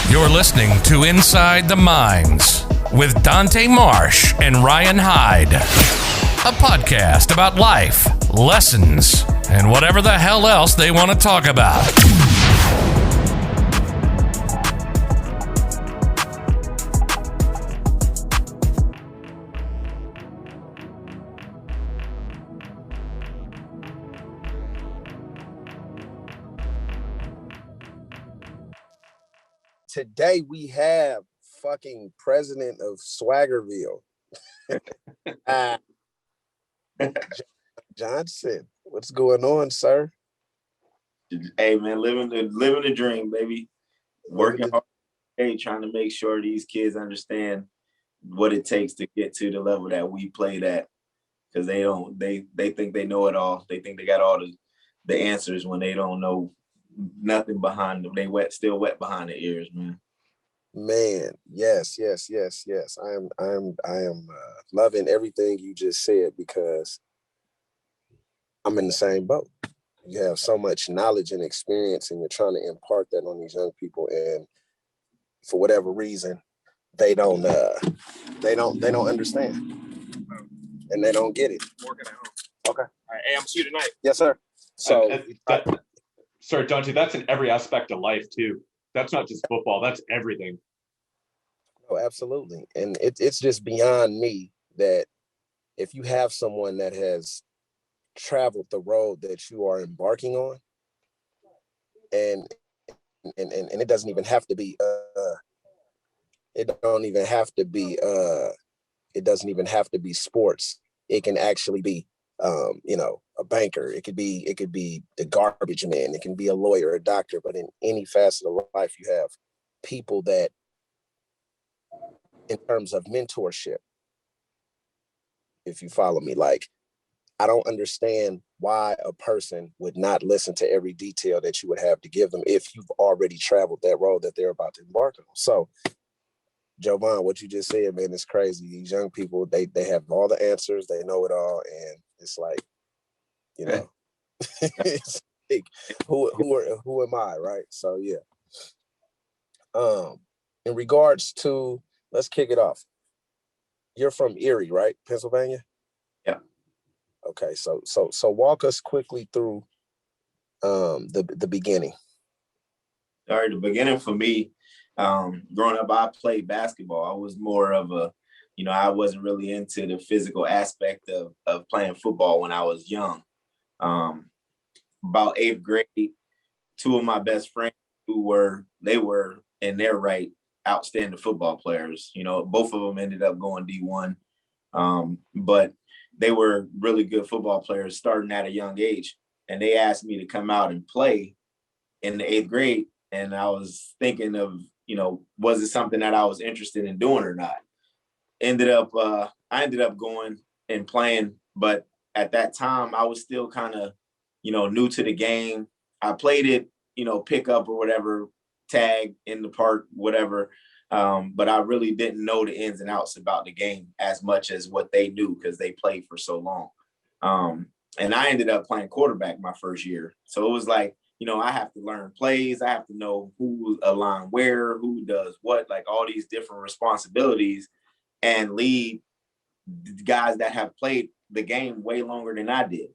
You're listening to Inside the Mines with Dante Marsh and Ryan Hyde, a podcast about life, lessons, and whatever the hell else they want to talk about. Today we have fucking president of Swaggerville, Johnson. What's going on, sir? Hey man, living the dream, baby. Working hard, trying to make sure these kids understand what it takes to get to the level that we played at, because they think they know it all. They think they got all the answers when they don't know nothing behind them. They still wet behind the ears, man. Man, yes. I am loving everything you just said, because I'm in the same boat. You have so much knowledge and experience, and you're trying to impart that on these young people, and for whatever reason, they don't understand, and they don't get it. Working at home. Okay. All right. Hey, I'm see you tonight. Yes, sir. So, Sorry, Dante, that's in every aspect of life too. That's not just football. That's everything. oh, absolutely, and it's just beyond me that if you have someone that has traveled the road that you are embarking on, and it doesn't even have to be it doesn't even have to be sports. It can actually be a banker. It could be the garbage man. It can be a lawyer, a doctor. But in any facet of life, you have people that, in terms of mentorship, if you follow me, like, I don't understand why a person would not listen to every detail that you would have to give them if you've already traveled that road that they're about to embark on. So, Jovon, what you just said, man, is crazy. These young people, they have all the answers, they know it all, and it's like, it's like, who am I, right? So yeah. In regards to, let's kick it off. You're from Erie, right? Pennsylvania? Yeah. Okay, so walk us quickly through the beginning. All right, the beginning for me, growing up, I played basketball. I was more of I wasn't really into the physical aspect of playing football when I was young. About 8th grade, two of my best friends they were in their right outstanding football players. Both of them ended up going D1, but they were really good football players starting at a young age. And they asked me to come out and play in the 8th grade. And I was thinking of, was it something that I was interested in doing or not? I ended up going and playing, but at that time I was still kind of, new to the game. I played it, pick up or whatever, tag in the park, whatever. But I really didn't know the ins and outs about the game as much as what they knew, because they played for so long. And I ended up playing quarterback my first year. So it was like, I have to learn plays. I have to know who align where, who does what, like all these different responsibilities, and lead guys that have played the game way longer than I did.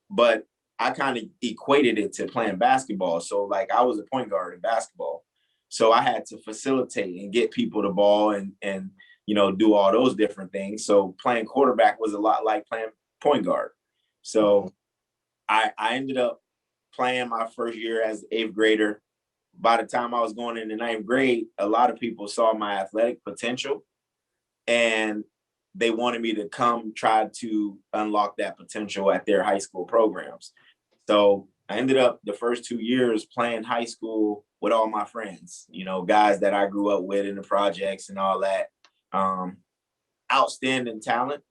But I kind of equated it to playing basketball. So like I was a point guard in basketball. So I had to facilitate and get people the ball and do all those different things. So playing quarterback was a lot like playing point guard. So I ended up playing my first year as an 8th grader. By the time I was going into 9th grade, a lot of people saw my athletic potential, and they wanted me to come try to unlock that potential at their high school programs. So I ended up the first 2 years playing high school with all my friends, guys that I grew up with in the projects and all that. Outstanding talent,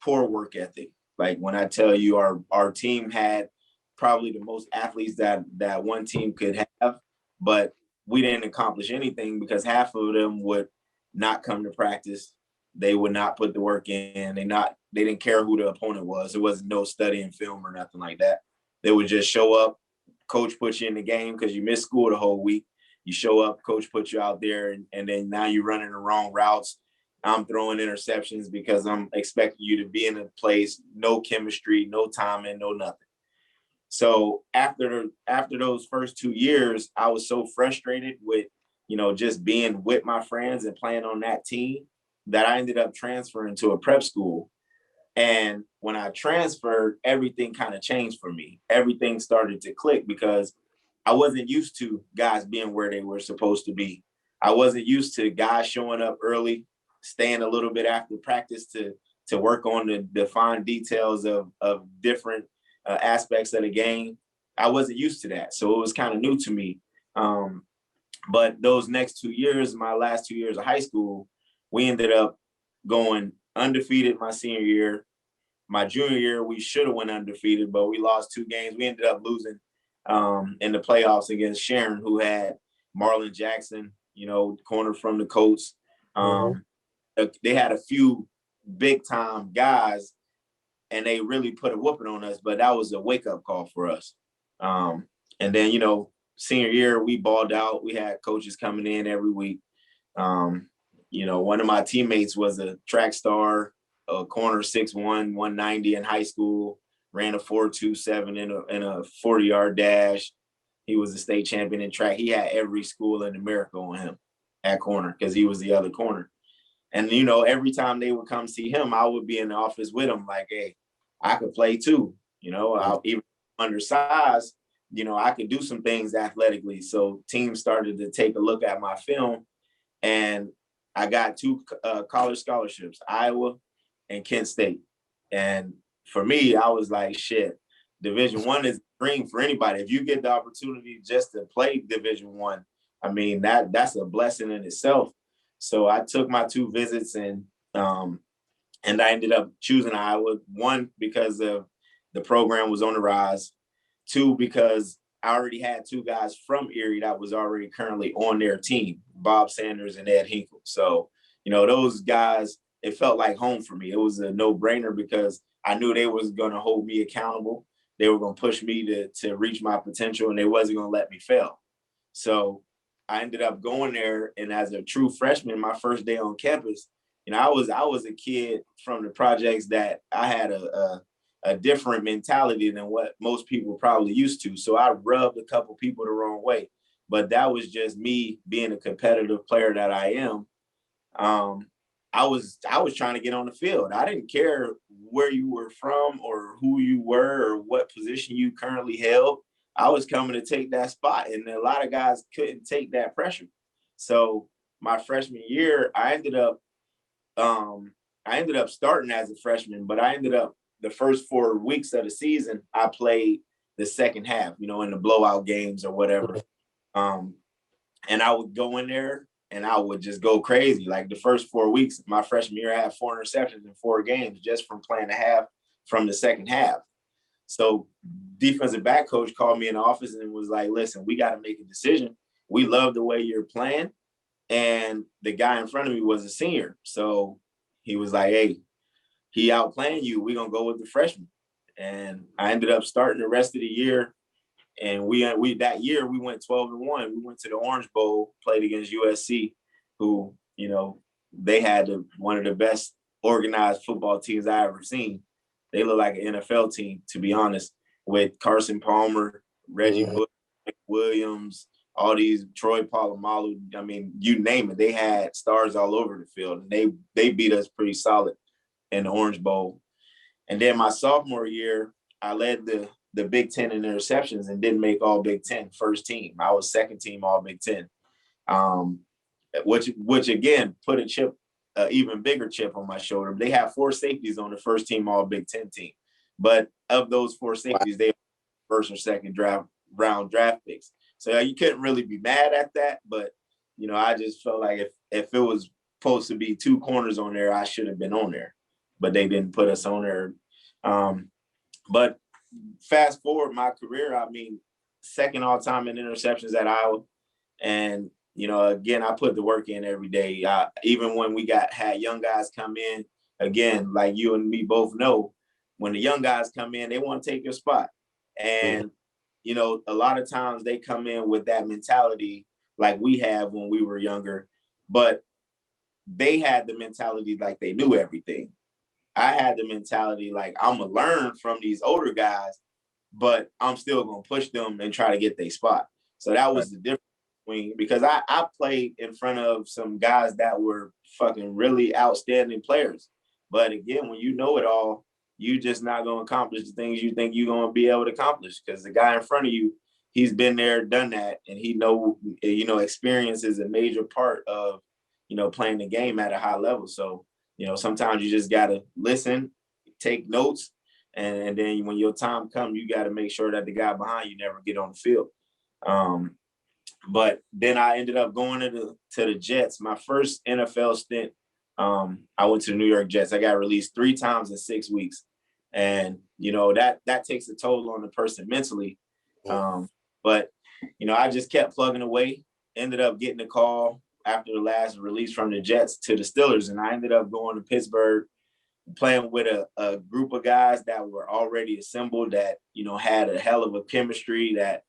poor work ethic. Like when I tell you our team had probably the most athletes that one team could have, but we didn't accomplish anything because half of them would not come to practice. They would not put the work in. They didn't care who the opponent was. There was no studying film or nothing like that. They would just show up, coach put you in the game because you missed school the whole week, You show up, coach puts you out there, and then now you're running the wrong routes. I'm throwing interceptions because I'm expecting you to be in a place, no chemistry, no timing, no nothing. So after those first 2 years, I was so frustrated with, just being with my friends and playing on that team that I ended up transferring to a prep school. And when I transferred, everything kind of changed for me. Everything started to click because I wasn't used to guys being where they were supposed to be. I wasn't used to guys showing up early, staying a little bit after practice to work on the fine details of different aspects of the game. I wasn't used to that. So it was kind of new to me. But those next 2 years, my last 2 years of high school, we ended up going undefeated my senior year. My junior year, we should have went undefeated, but we lost 2 games. We ended up losing in the playoffs against Sharon, who had Marlon Jackson, corner from the Colts. They had a few big-time guys, and they really put a whooping on us, but that was a wake-up call for us. And then, senior year, we balled out. We had coaches coming in every week. One of my teammates was a track star, a corner 6'1", 190 in high school, ran a 4.27 in a 40-yard dash. He was a state champion in track. He had every school in America on him at corner because he was the other corner. And, every time they would come see him, I would be in the office with him like, hey, I could play too. I'll even undersized, I could do some things athletically. So teams started to take a look at my film, and I got 2 college scholarships, Iowa and Kent State. And for me, I was like, shit, Division I is a dream for anybody. If you get the opportunity just to play Division I, I mean, that's a blessing in itself. So I took my 2 visits and I ended up choosing Iowa. 1, because of the program was on the rise. 2, because I already had 2 guys from Erie that was already currently on their team, Bob Sanders and Ed Hinkle. So, those guys, it felt like home for me. It was a no-brainer because I knew they was going to hold me accountable. They were going to push me to reach my potential, and they wasn't going to let me fail. So I ended up going there, and as a true freshman, my first day on campus, I was a kid from the projects that I had a different mentality than what most people probably used to. So I rubbed a couple people the wrong way, but that was just me being a competitive player that I am. I was trying to get on the field. I didn't care where you were from or who you were or what position you currently held. I was coming to take that spot, and a lot of guys couldn't take that pressure. So my freshman year, I ended up starting as a freshman, but I ended up the first 4 weeks of the season, I played the second half, in the blowout games or whatever. And I would go in there and I would just go crazy. Like the first 4 weeks, my freshman year, I had 4 interceptions in 4 games just from playing the half from the second half. So defensive back coach called me in the office and was like, listen, we got to make a decision. We love the way you're playing. And the guy in front of me was a senior. So he was like, hey, he outplaying you. We're going to go with the freshman. And I ended up starting the rest of the year. And we that year we went 12-1. We went to the Orange Bowl, played against USC, who, they had one of the best organized football teams I ever seen. They look like an NFL team, to be honest, with Carson Palmer, Reggie Bush, Williams, all these Troy Polamalu. I mean, you name it. They had stars all over the field, and they beat us pretty solid in the Orange Bowl. And then my sophomore year, I led the Big Ten in interceptions and didn't make all Big Ten first team. I was second team all Big Ten, which again put even bigger chip on my shoulder. They have 4 safeties on the first team all Big Ten team, but of those 4 safeties, they were first or second round draft picks. So you couldn't really be mad at that, but I just felt like if it was supposed to be 2 corners on there, I should have been on there, but they didn't put us on there. But fast forward my career, I mean, second all time in interceptions at Iowa. And, again, I put the work in every day. Even when we had young guys come in, again, like you and me both know, when the young guys come in, they want to take your spot. And, a lot of times they come in with that mentality like we have when we were younger, but they had the mentality like they knew everything. I had the mentality like I'm gonna learn from these older guys, but I'm still gonna push them and try to get their spot. So that was the difference between, because I played in front of some guys that were fucking really outstanding players. But again, when you know it all, you just not gonna accomplish the things you think you're gonna be able to accomplish, because the guy in front of you, he's been there, done that, and he know, experience is a major part of, playing the game at a high level. So, sometimes you just gotta listen, take notes, and then when your time comes, you got to make sure that the guy behind you never get on the field. But then I ended up going to the Jets. My first NFL stint, I went to the New York Jets. I got released 3 times in 6 weeks, and that takes a toll on the person mentally. But I just kept plugging away. Ended up getting a call after the last release from the Jets to the Steelers, and I ended up going to Pittsburgh, playing with a group of guys that were already assembled, that, had a hell of a chemistry, that,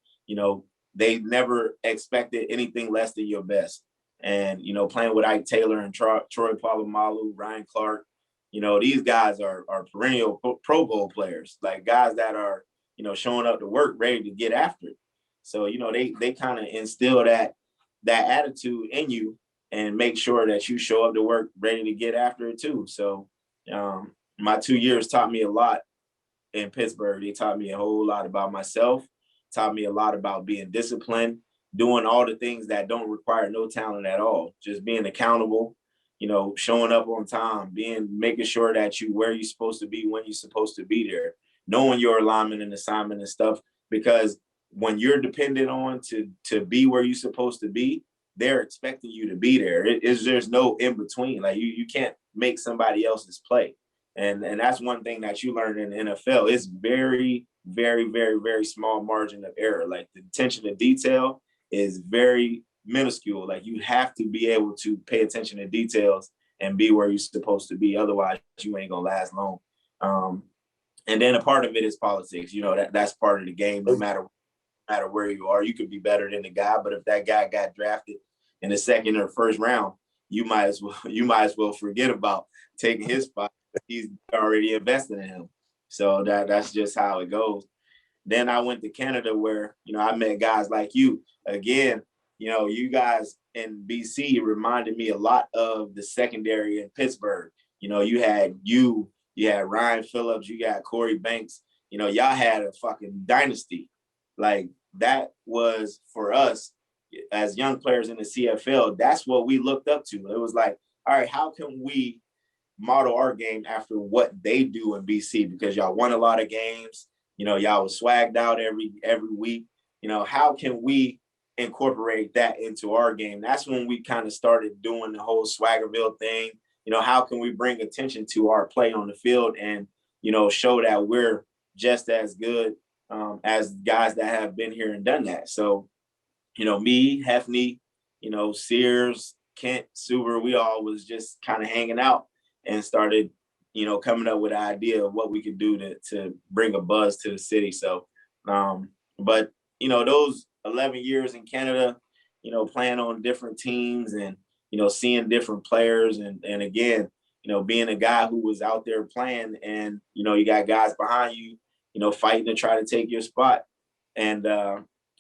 they never expected anything less than your best. And, playing with Ike Taylor and Troy Polamalu, Ryan Clark, these guys are perennial Pro Bowl players, like guys that are, showing up to work, ready to get after it. So, they kind of instill that attitude in you and make sure that you show up to work ready to get after it too. So, my 2 years taught me a lot in Pittsburgh. They taught me a whole lot about myself, taught me a lot about being disciplined, doing all the things that don't require no talent at all, just being accountable, showing up on time, making sure that you where you're supposed to be, when you're supposed to be there, knowing your alignment and assignment and stuff, because when you're dependent on to be where you're supposed to be, they're expecting you to be there. There's no in between. Like you can't make somebody else's play. And that's one thing that you learn in the NFL. It's very, very, very, very small margin of error. Like the attention to detail is very minuscule. Like you have to be able to pay attention to details and be where you're supposed to be. Otherwise, you ain't gonna last long. And then a part of it is politics. That's part of the game. No matter where you are, you could be better than the guy. But if that guy got drafted in the second or first round, you might as well forget about taking his spot. He's already invested in him. So that's just how it goes. Then I went to Canada, where, I met guys like you. Again, you guys in BC reminded me a lot of the secondary in Pittsburgh. You had Ryan Phillips, you got Corey Banks. Y'all had a fucking dynasty. Like that was, for us as young players in the CFL, that's what we looked up to. It was like, all right, how can we model our game after what they do in BC? Because y'all won a lot of games, y'all was swagged out every week. How can we incorporate that into our game? That's when we kind of started doing the whole Swaggerville thing. How can we bring attention to our play on the field and, show that we're just as good as guys that have been here and done that. So, me, Hefney, Sears, Kent, Suber, we all was just kind of hanging out and started, coming up with an idea of what we could do to bring a buzz to the city. So, but, those 11 years in Canada, playing on different teams and, seeing different players and again, being a guy who was out there playing and, you got guys behind you, fighting to try to take your spot. And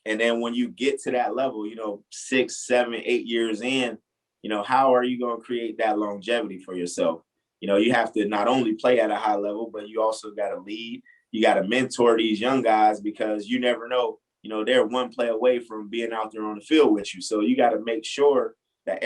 then when you get to that level, 6, 7, 8 years in, how are you going to create that longevity for yourself? You have to not only play at a high level, but you also got to lead. You got to mentor these young guys, because you never know, they're one play away from being out there on the field with you. So you got to make sure that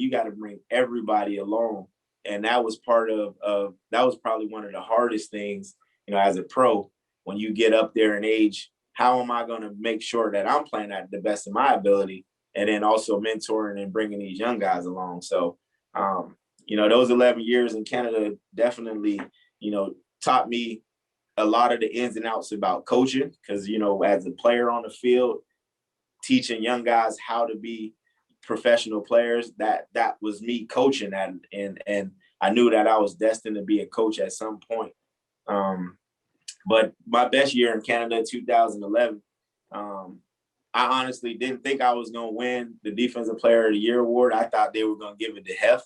you got to bring everybody along. And that was that was probably one of the hardest things, as a pro, when you get up there in age. How am I going to make sure that I'm playing at the best of my ability, and then also mentoring and bringing these young guys along? So, those 11 years in Canada definitely, taught me a lot of the ins and outs about coaching, because, as a player on the field, teaching young guys how to be professional players, that was me coaching that. And I knew that I was destined to be a coach at some point. But my best year in Canada, 2011, I honestly didn't think I was going to win the Defensive Player of the Year award. I thought they were going to give it to Hef.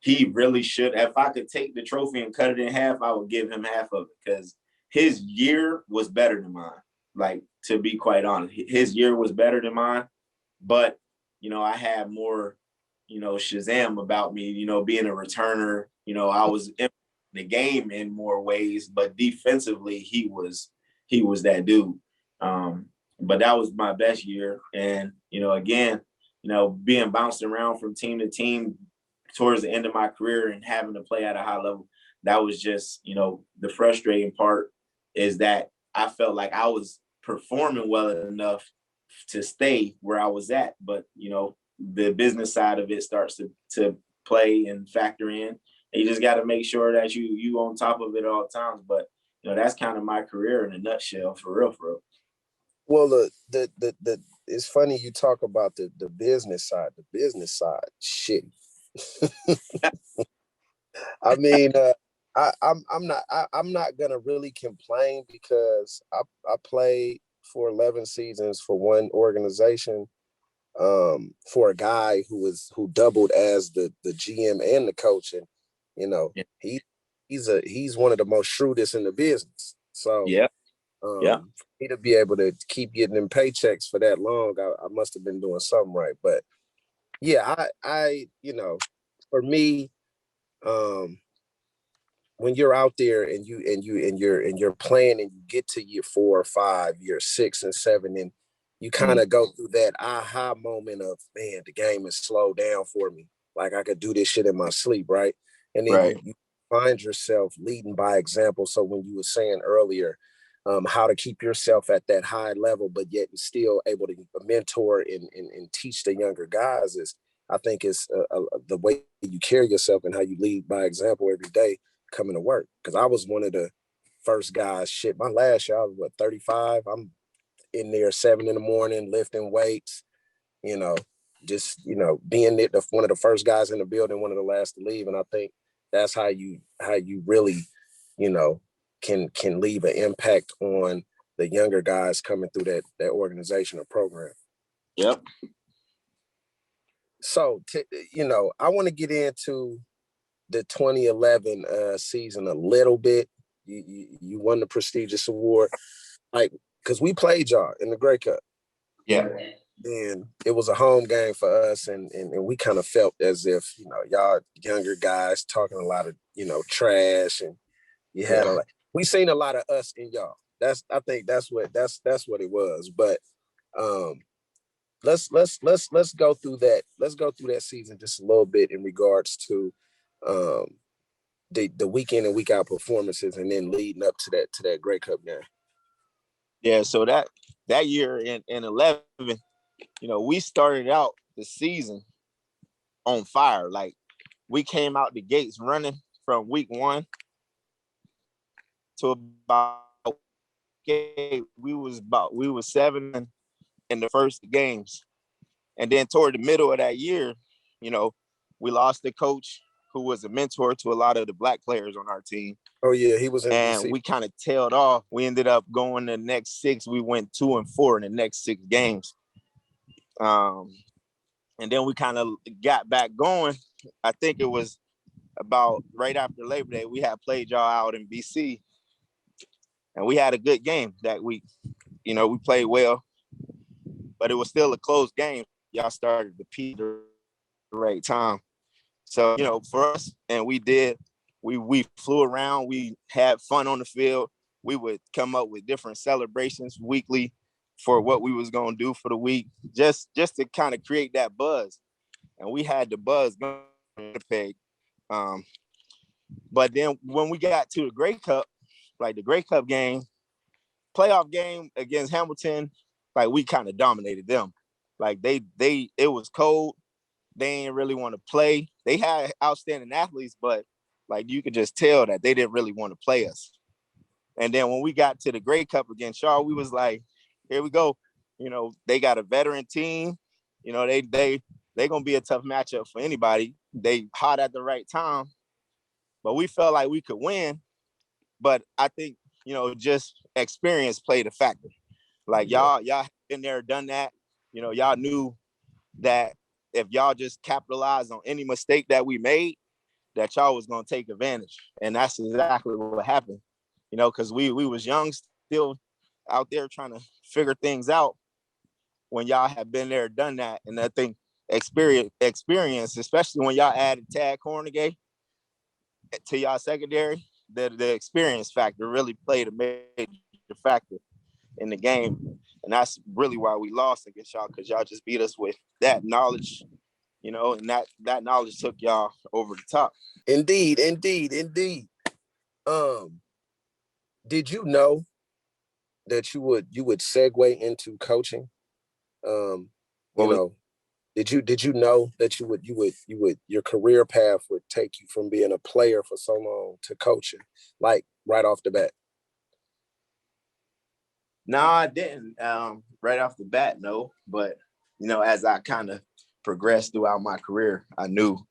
He really should. If I could take the trophy and cut it in half, I would give him half of it because his year was better than mine. Like, to be quite honest, his year was better than mine. But, I had more, Shazam about me, being a returner. I was in the game in more ways, but defensively, he was that dude. But that was my best year. And, again, being bounced around from team to team towards the end of my career and having to play at a high level, that was just, the frustrating part is that I felt like I was performing well enough to stay where I was at. But, the business side of it starts to play and factor in. And you just got to make sure that you on top of it at all times. But, that's kind of my career in a nutshell, for real, for real. Well, the it's funny you talk about the business side. The business side, shit. I mean, I'm not gonna really complain because I played for 11 seasons for one organization, for a guy who doubled as the GM and the coach, and he's one of the most shrewdest in the business. So yeah. For me to be able to keep getting them paychecks for that long, I must have been doing something right. But yeah, I for me, when you're out there and you're playing and you get to year 4 or 5, year 6 and 7, and you kind of go through that aha moment of, man, the game is slowed down for me. Like I could do this shit in my sleep, right? And then you find yourself leading by example. So when you were saying earlier, how to keep yourself at that high level, but yet still able to mentor and teach the younger guys I think is the way you carry yourself and how you lead by example every day coming to work. Because I was one of the first guys. Shit, my last year I was 35. I'm in there 7 a.m, lifting weights. Just being one of the first guys in the building, one of the last to leave. And I think that's how you really, can leave an impact on the younger guys coming through that organization or program. Yep. So, I want to get into the 2011 season a little bit. You won the prestigious award, like, because we played y'all in the Grey Cup. Yeah. And it was a home game for us, and we kind of felt as if, y'all younger guys talking a lot of, trash, and you had we seen a lot of us in y'all. I think that's what it was. But let's go through that. Let's go through that season just a little bit in regards to the week in and week out performances, and then leading up to that Grey Cup game. Yeah, so that year in 11, we started out the season on fire. Like, we came out the gates running from week 1 to about we was 7 in the first games. And then toward the middle of that year, we lost the coach who was a mentor to a lot of the black players on our team. Oh yeah, he was in and DC. We kind of tailed off. We ended up going the next 6. We went 2-4 in the next 6 games. And then we kind of got back going. I think it was about right after Labor Day, we had played y'all out in BC. And we had a good game that week. We played well, but it was still a close game. Y'all started to peak at the right time. So, for us, and we flew around. We had fun on the field. We would come up with different celebrations weekly for what we was going to do for the week, just to kind of create that buzz. And we had the buzz going to Winnipeg. But then when we got to the Grey Cup, like the Grey Cup game, playoff game against Hamilton, like we kind of dominated them. Like it was cold. They didn't really want to play. They had outstanding athletes, but like you could just tell that they didn't really want to play us. And then when we got to the Grey Cup against Shaw, we was like, here we go. They got a veteran team. They gonna be a tough matchup for anybody. They hot at the right time. But we felt like we could win. But I think, just experience played a factor. Like y'all been there, done that. You know, y'all knew that if y'all just capitalized on any mistake that we made, that y'all was gonna take advantage. And that's exactly what happened. You know, because we was young, still out there trying to figure things out when y'all have been there, done that. And I think experience, especially when y'all added Tad Cornegay to y'all secondary, the experience factor really played a major factor in the game. And that's really why we lost against y'all, because y'all just beat us with that knowledge, you know, and that knowledge took y'all over the top. Indeed. Did you know that you would segue into coaching? Did you know that you would your career path would take you from being a player for so long to coaching, like right off the bat? No, I didn't. Right off the bat, no. But, you know, as I kind of progressed throughout my career, I knew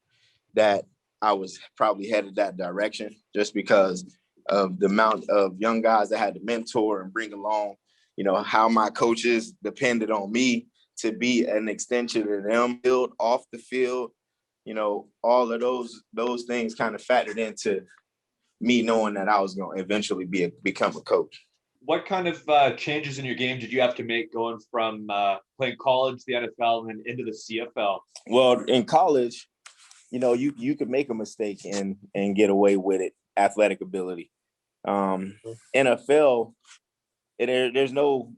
that I was probably headed that direction just because of the amount of young guys I had to mentor and bring along, you know, how my coaches depended on me to be an extension of them, field, off the field, you know, all of those things kind of factored into me knowing that I was going to eventually become a coach. What kind of changes in your game did you have to make going from playing college, the NFL, and then into the CFL? Well, in college, you know, you could make a mistake and get away with it, athletic ability. NFL, there's no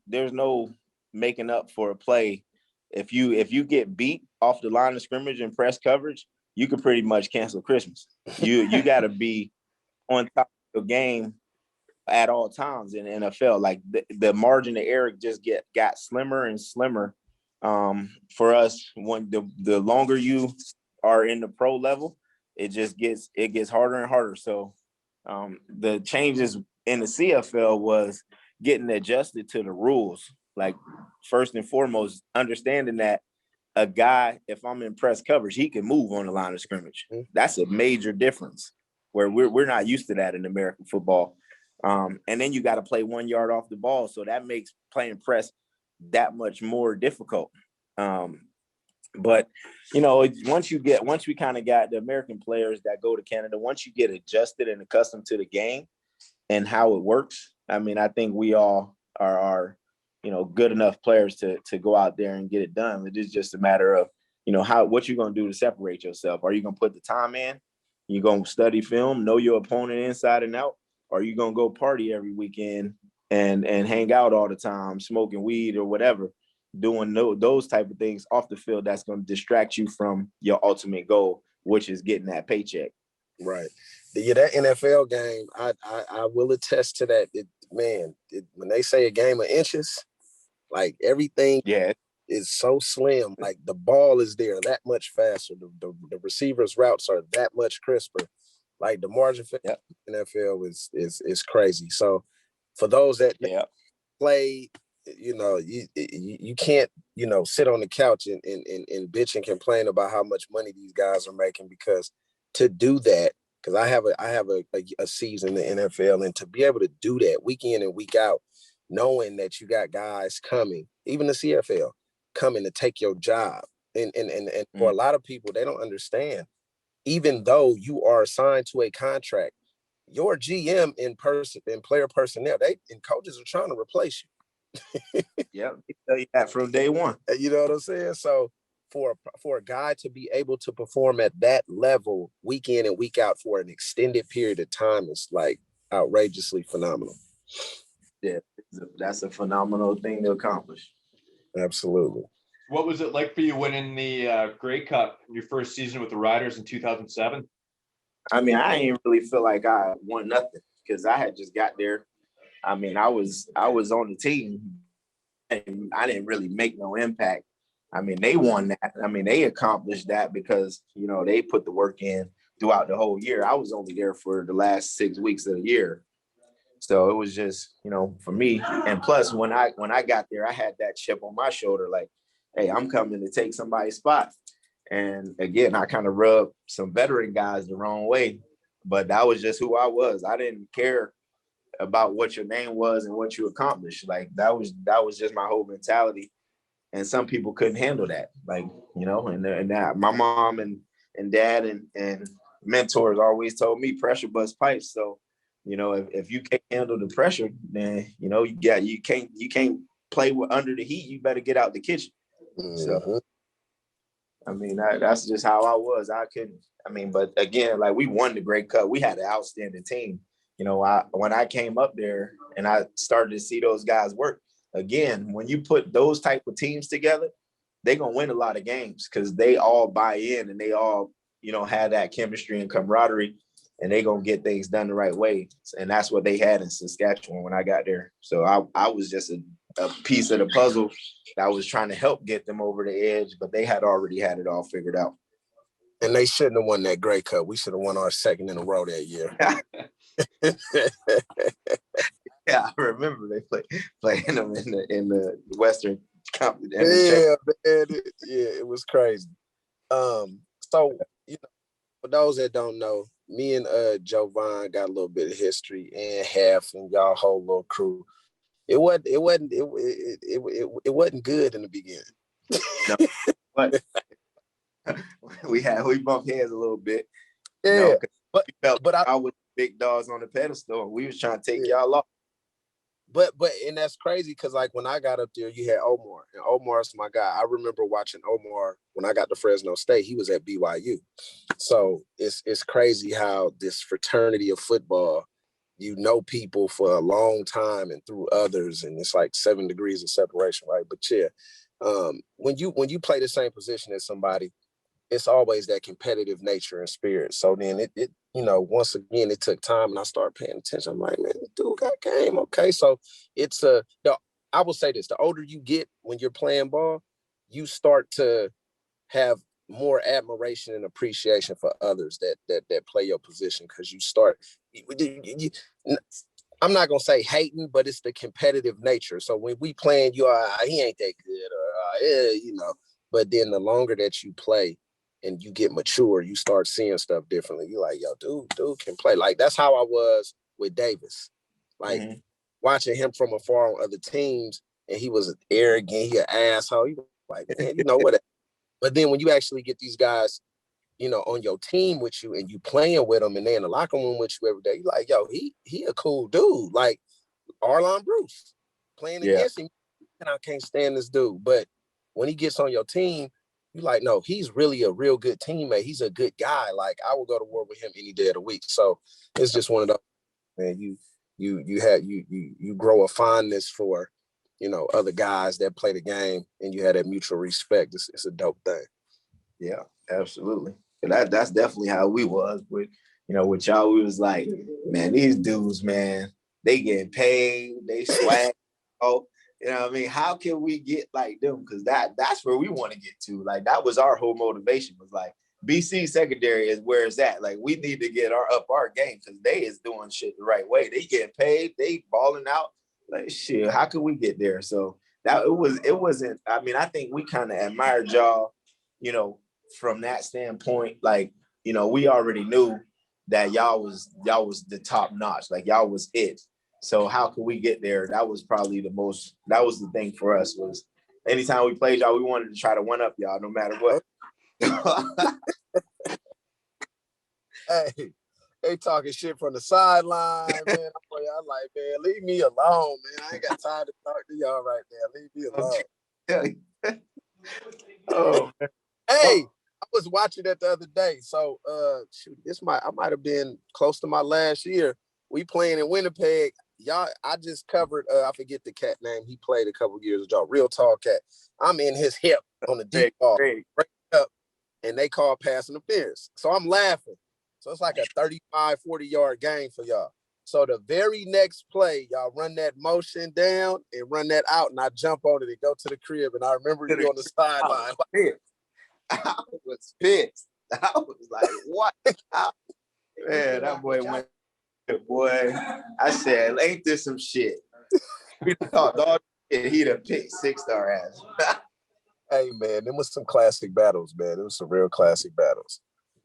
making up for a play. If you get beat off the line of scrimmage and press coverage, you could pretty much cancel Christmas. You got to be on top of the game at all times in the NFL. Like the margin of error just got slimmer and slimmer for us. When the longer you are in the pro level, it gets harder and harder. So the changes in the CFL was getting adjusted to the rules. Like first and foremost, understanding that a guy, if I'm in press coverage, he can move on the line of scrimmage. That's a major difference where we're not used to that in American football. And then you got to play 1 yard off the ball. So that makes playing press that much more difficult. But, you know, once we kind of got the American players that go to Canada, once you get adjusted and accustomed to the game and how it works, I mean, I think we all are you know, good enough players to go out there and get it done. It is just a matter of, you know, what you're going to do to separate yourself. Are you going to put the time in? You're going to study film, know your opponent inside and out? Or are you going to go party every weekend and hang out all the time, smoking weed or whatever, doing those type of things off the field that's going to distract you from your ultimate goal, which is getting that paycheck. Right. Yeah, that NFL game, I will attest to that. When they say a game of inches, like everything is so slim. Like the ball is there that much faster. The receivers' routes are that much crisper. Like the margin for NFL is crazy. So for those that play, you know, you can't, you know, sit on the couch and bitch and complain about how much money these guys are making, because to do that, because I have a season in the NFL, and to be able to do that week in and week out, knowing that you got guys coming, even the CFL, coming to take your job. And for a lot of people, they don't understand, even though you are assigned to a contract, your GM and player personnel, and coaches are trying to replace you. Yeah, they tell you that from day one. You know what I'm saying? So for a guy to be able to perform at that level week in and week out for an extended period of time is like outrageously phenomenal. Yeah, that's a phenomenal thing to accomplish. Absolutely. What was it like for you winning the Grey Cup in your first season with the Riders in 2007? I mean, I didn't really feel like I won nothing because I had just got there. I mean, I was on the team and I didn't really make no impact. I mean, they won that. I mean, they accomplished that because, you know, they put the work in throughout the whole year. I was only there for the last 6 weeks of the year. So it was just, you know, for me. And plus, when I got there, I had that chip on my shoulder, like, hey, I'm coming to take somebody's spot. And again, I kind of rubbed some veteran guys the wrong way, but that was just who I was. I didn't care about what your name was and what you accomplished. Like that was just my whole mentality. And some people couldn't handle that. Like, you know, and that my mom and dad and mentors always told me pressure busts pipes. So, you know, if you can't handle the pressure, then, you know, you can't play under the heat. You better get out the kitchen. Mm-hmm. So, I mean, that's just how I was. But again, like we won the Grey Cup. We had an outstanding team. You know, when I came up there and I started to see those guys work, again, when you put those type of teams together, they're going to win a lot of games because they all buy in and they all, you know, have that chemistry and camaraderie, and they're going to get things done the right way. And that's what they had in Saskatchewan when I got there. So I was just a piece of the puzzle that was trying to help get them over the edge, but they had already had it all figured out. And they shouldn't have won that Grey Cup. We should have won our second in a row that year. Yeah, I remember they playing them in the Western Conference. Yeah, man. It was crazy. So, you know, for those that don't know, me and Jovon got a little bit of history and half in y'all whole little crew. It wasn't good in the beginning. No, but we bumped heads a little bit. Yeah, you know, but I was big dogs on the pedestal, and we was trying to take y'all off. But and that's crazy because like when I got up there, you had Omar, and Omar's my guy. I remember watching Omar when I got to Fresno State. He was at BYU, so it's crazy how this fraternity of football, you know, people for a long time and through others, and it's like 7 degrees of separation, right? But yeah, when you play the same position as somebody, it's always that competitive nature and spirit. So then it you know, once again, it took time and I started paying attention. I'm like, man, dude got game. Okay. So it's I will say this, the older you get when you're playing ball, you start to have more admiration and appreciation for others that play your position. Cause you start, I'm not gonna say hating, but it's the competitive nature. So when we playing, he ain't that good, or yeah, you know. But then the longer that you play and you get mature, you start seeing stuff differently. You're like, yo, dude can play. Like that's how I was with Davis. Like watching him from afar on other teams, and he was arrogant, he an asshole. He was like, man, you know what? But then when you actually get these guys, you know, on your team with you and you playing with them and they in the locker room with you every day, you're like, yo, he a cool dude. Like Arlon Bruce playing against him, and I can't stand this dude. But when he gets on your team, you're like, no, he's really a real good teammate. He's a good guy. Like I will go to war with him any day of the week. So it's just one of those, man, you grow a fondness for, you know, other guys that play the game and you have that mutual respect. It's a dope thing. Yeah, absolutely. And that's definitely how we was with, you know, with y'all. We was like, man, these dudes, man, they getting paid, they swag. Oh, you know what I mean? How can we get like them? Because that's where we want to get to. Like that was our whole motivation, was like BC secondary is where it's at. Like we need to get our game because they is doing shit the right way. They getting paid, they balling out. Like shit, how could we get there? So that it wasn't. I mean, I think we kind of admired y'all, you know, from that standpoint. Like, you know, we already knew that y'all was the top notch. Like y'all was it. So how could we get there? That was probably that was the thing for us, was anytime we played y'all, we wanted to try to one up y'all no matter what. Hey, they talking shit from the sideline, man. I'm like, man, leave me alone, man. I ain't got time to talk to y'all right now. Leave me alone. Oh, man. Hey, I was watching that the other day. So I might have been close to my last year. We playing in Winnipeg. Y'all, I just covered, I forget the cat name. He played a couple years ago. Real tall cat. I'm in his hip on the deep ball. Break up, and they call pass interference. So I'm laughing. So it's like a 35, 40-yard game for y'all. So the very next play, y'all run that motion down and run that out, and I jump on it and go to the crib. And I remember you on the sideline. I was pissed. I was like, what? Man, that boy went, boy. I said, ain't this some shit? We thought dog shit, he'd have picked 6-star ass. Hey, man, them was some classic battles, man. It was some real classic battles.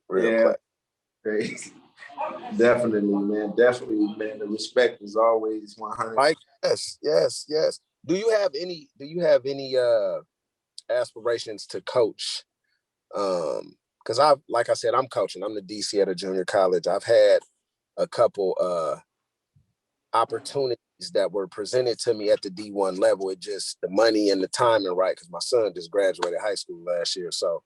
Real classic. Crazy. Definitely, man. Definitely, man. The respect is always 100. Mike, yes. Do you have any aspirations to coach? Because like I said, I'm coaching. I'm the DC at a junior college. I've had a couple opportunities that were presented to me at the D1 level. It just the money and the timing, right? Because my son just graduated high school last year. So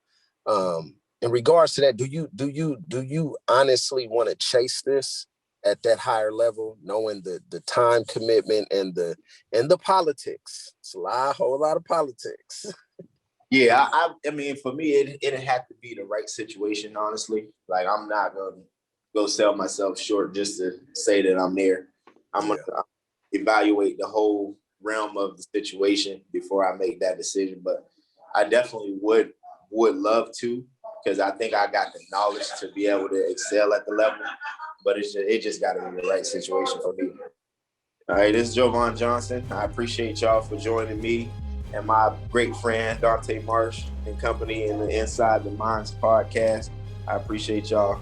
in regards to that, do you honestly want to chase this at that higher level, knowing the time commitment and the politics? It's a whole lot of politics. Yeah, I mean, for me, it'd have to be the right situation, honestly. Like, I'm not gonna go sell myself short just to say that I'm there. I'm gonna evaluate the whole realm of the situation before I make that decision. But I definitely would love to, because I think I got the knowledge to be able to excel at the level. But it just got to be the right situation for me. All right, this is Jovon Johnson. I appreciate y'all for joining me and my great friend Dante Marsh and company in the Inside the Minds podcast. I appreciate y'all.